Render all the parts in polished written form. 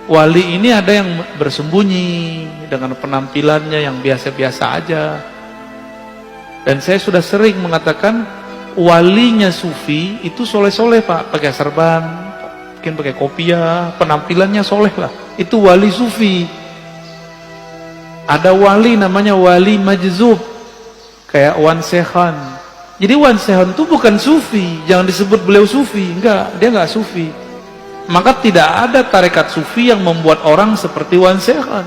Wali ini ada yang bersembunyi dengan penampilannya yang biasa-biasa aja. Dan saya sudah sering mengatakan walinya sufi itu soleh-soleh Pak, pakai serban, mungkin pakai kopiah, penampilannya soleh lah. Itu wali sufi. Ada wali namanya wali majzub, kayak Wan Sekhan. Jadi Wan Sekhan itu bukan sufi, jangan disebut beliau sufi, enggak, dia enggak sufi. Maka tidak ada tarekat sufi yang membuat orang seperti Wan Sekhan.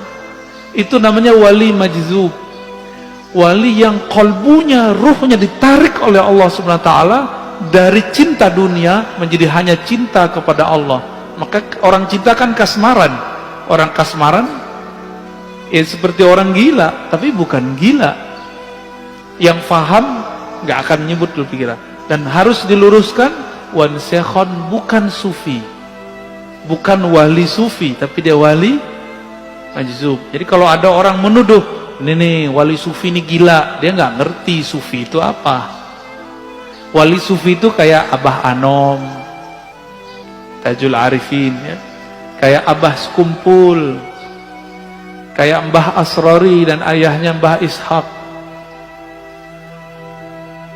Itu namanya wali majzub. Wali yang kalbunya, ruhnya ditarik oleh Allah Subhanahu wa taala dari cinta dunia menjadi hanya cinta kepada Allah. Maka orang cinta kan kasmaran. Orang kasmaran ya seperti orang gila, tapi bukan gila. Yang faham nggak akan nyebut dulu pikiran. Dan harus diluruskan, Wan Sekhan bukan sufi, bukan wali sufi, tapi dia wali majzub. Jadi kalau ada orang menuduh ini nih wali sufi ini gila, dia nggak ngerti sufi itu apa. Wali sufi itu kayak Abah Anom, Tajul Arifin, ya. Kayak Abah Sekumpul, kayak Mbah Asrori dan ayahnya Mbah Ishak.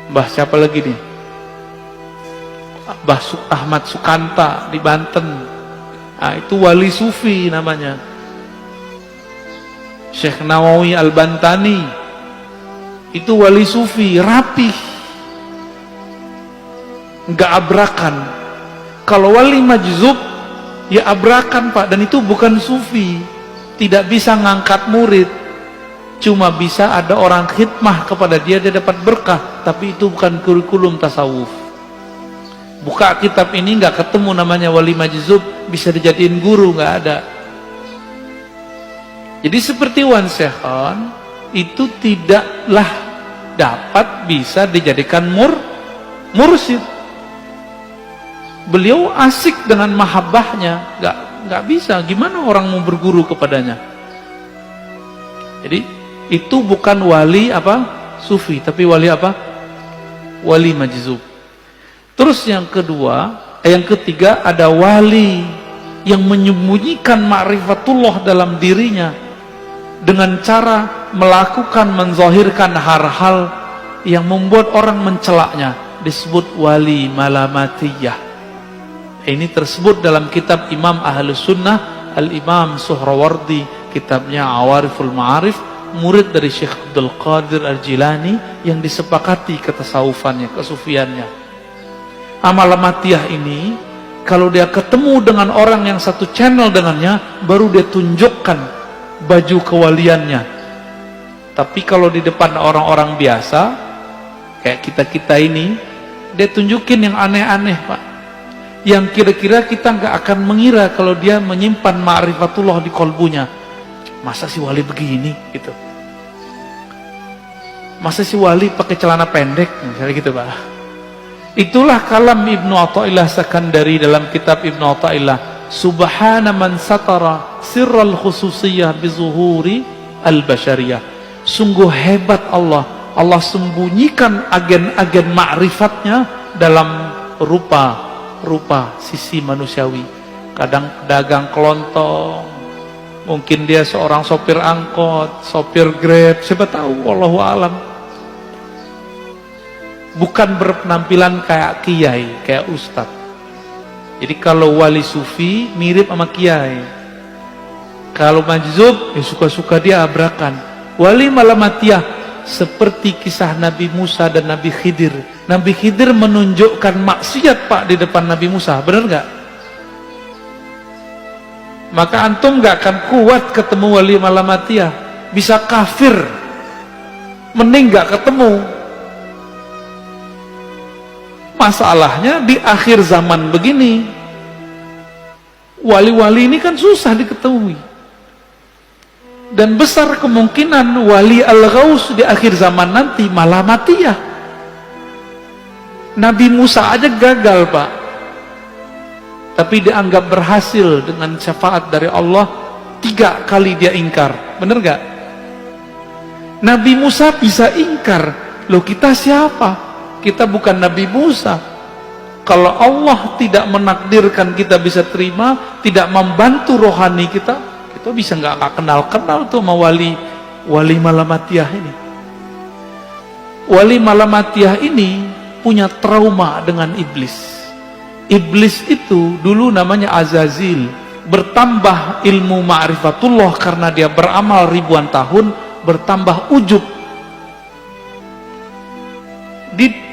Mbah siapa lagi nih? Mbah Ahmad Sukanta di Banten. Nah, itu wali sufi namanya. Syekh Nawawi Al-Bantani itu wali sufi, rapih, nggak abrakan. Kalau wali majzub ya abrakan Pak, dan itu bukan sufi. Tidak bisa ngangkat murid, cuma bisa ada orang khidmah kepada dia, dia dapat berkah, tapi itu bukan kurikulum tasawuf. Buka kitab ini nggak ketemu namanya wali majzub bisa dijadiin guru, nggak ada. Jadi seperti Wan Sekhan itu tidaklah dapat bisa dijadikan mursyid. Beliau asik dengan mahabbahnya, nggak bisa. Gimana orang mau berguru kepadanya? Jadi itu bukan wali apa sufi, tapi wali apa? Wali majzub. Terus yang ketiga ada wali yang menyembunyikan ma'rifatullah dalam dirinya dengan cara melakukan, menzahirkan hal-hal yang membuat orang mencelaknya, disebut wali malamatiyah. Ini tersebut dalam kitab Imam Ahlus Sunnah Al-Imam Suhrawardi, kitabnya Awariful Ma'arif, murid dari Syekh Abdul Qadir Al-Jilani yang disepakati ketasawufannya, kesufiannya. Malamatiyah ini kalau dia ketemu dengan orang yang satu channel dengannya, baru dia tunjukkan baju kewaliannya. Tapi kalau di depan orang-orang biasa kayak kita ini, dia tunjukin yang aneh-aneh Pak, yang kira-kira kita nggak akan mengira kalau dia menyimpan ma'rifatullah di kolbunya. Masa si wali begini gitu, masa si wali pakai celana pendek misalnya gitu Pak. Itulah kalam Ibnu Athaillah Sakandari dalam kitab Ibnu Athaillah, subhana man satara sirral khususiyah bizuhuri al-bashariyah. Sungguh hebat Allah, Allah sembunyikan agen-agen ma'rifatnya dalam rupa sisi manusiawi. Kadang pedagang kelontong, mungkin dia seorang sopir angkot, sopir Grab, siapa tahu, wallahu alam. Bukan berpenampilan kayak kiai, kayak ustadz. Jadi kalau wali sufi mirip sama kiai. Kalau majzub ya suka-suka dia abrakan. Wali malamatiyah seperti kisah Nabi Musa dan Nabi Khidir. Nabi Khidir menunjukkan maksiat Pak di depan Nabi Musa, benar nggak? Maka antum nggak akan kuat ketemu wali malamatiyah, bisa kafir, mending nggak ketemu. Masalahnya di akhir zaman begini, wali-wali ini kan susah diketahui, dan besar kemungkinan wali al-ghaus di akhir zaman nanti malamatiyah. Nabi Musa aja gagal Pak, tapi dianggap berhasil dengan syafaat dari Allah. 3 kali dia ingkar, bener gak? Nabi Musa bisa ingkar, loh kita siapa? Kita bukan Nabi Musa. kalau Allah tidak menakdirkan kita bisa terima, tidak membantu rohani kita bisa nggak kenal tuh sama wali Malamatiyah ini. Wali Malamatiyah ini punya trauma dengan iblis. Iblis itu dulu namanya Azazil, bertambah ilmu ma'rifatullah karena dia beramal ribuan tahun, bertambah ujub.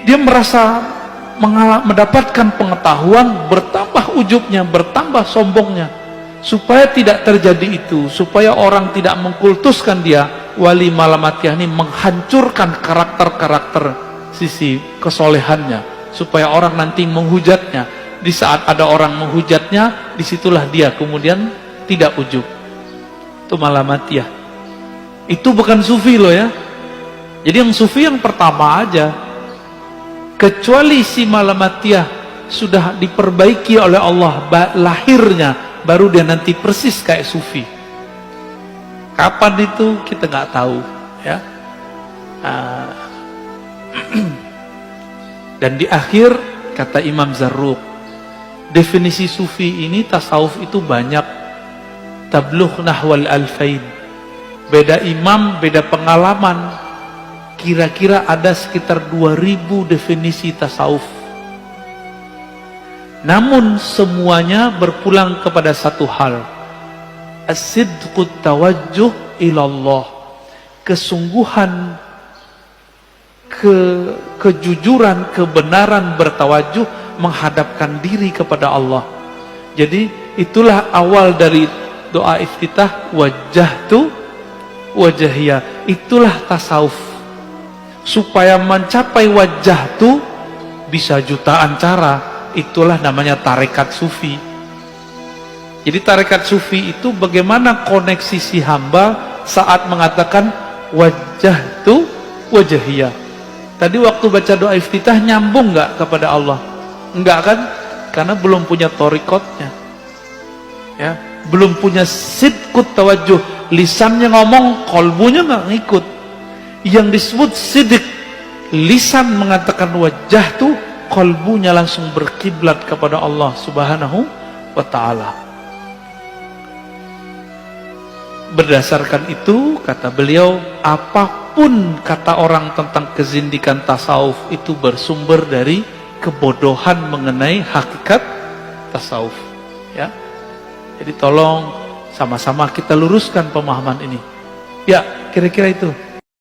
Dia merasa mendapatkan pengetahuan, bertambah ujubnya, bertambah sombongnya. Supaya tidak terjadi itu, supaya orang tidak mengkultuskan dia, wali Malamatiyah ini menghancurkan karakter-karakter sisi kesolehannya, supaya orang nanti menghujatnya. Di saat ada orang menghujatnya, disitulah dia kemudian tidak ujub. Itu Malamatiyah. Itu bukan sufi loh ya. Jadi yang sufi yang pertama aja. Kecuali si Malamatiyah sudah diperbaiki oleh Allah lahirnya, baru dia nanti persis kayak sufi. Kapan itu kita nggak tahu ya. Dan di akhir kata Imam Zarruq, definisi sufi ini, tasawuf itu banyak. Tablugh nahwal alfain. Beda imam, beda pengalaman. Kira-kira ada sekitar 2000 definisi tasawuf. Namun semuanya berpulang kepada satu hal. As-sidqut tawajjuh ilallah. Kesungguhan, kejujuran, kebenaran bertawajuh menghadapkan diri kepada Allah. Jadi itulah awal dari doa iftitah, wajjahtu wajahiyah. Itulah tasawuf. Supaya mencapai wajjahtu bisa jutaan cara. Itulah namanya tarekat sufi. Jadi tarekat sufi itu bagaimana koneksi si hamba saat mengatakan wajjahtu wajahiyah. Tadi waktu baca doa iftitah nyambung nggak kepada Allah? Enggak kan? Karena belum punya torikotnya, ya, belum punya sidqut tawajuh. Lisannya ngomong, kolbunya nggak ngikut. Yang disebut sidik, lisan mengatakan wajah tuh, kolbunya langsung berkiblat kepada Allah Subhanahu wa Ta'ala. Berdasarkan itu kata beliau, apapun kata orang tentang kezindikan tasawuf itu bersumber dari kebodohan mengenai hakikat tasawuf, ya. Jadi tolong sama-sama kita luruskan pemahaman ini. Ya, kira-kira itu.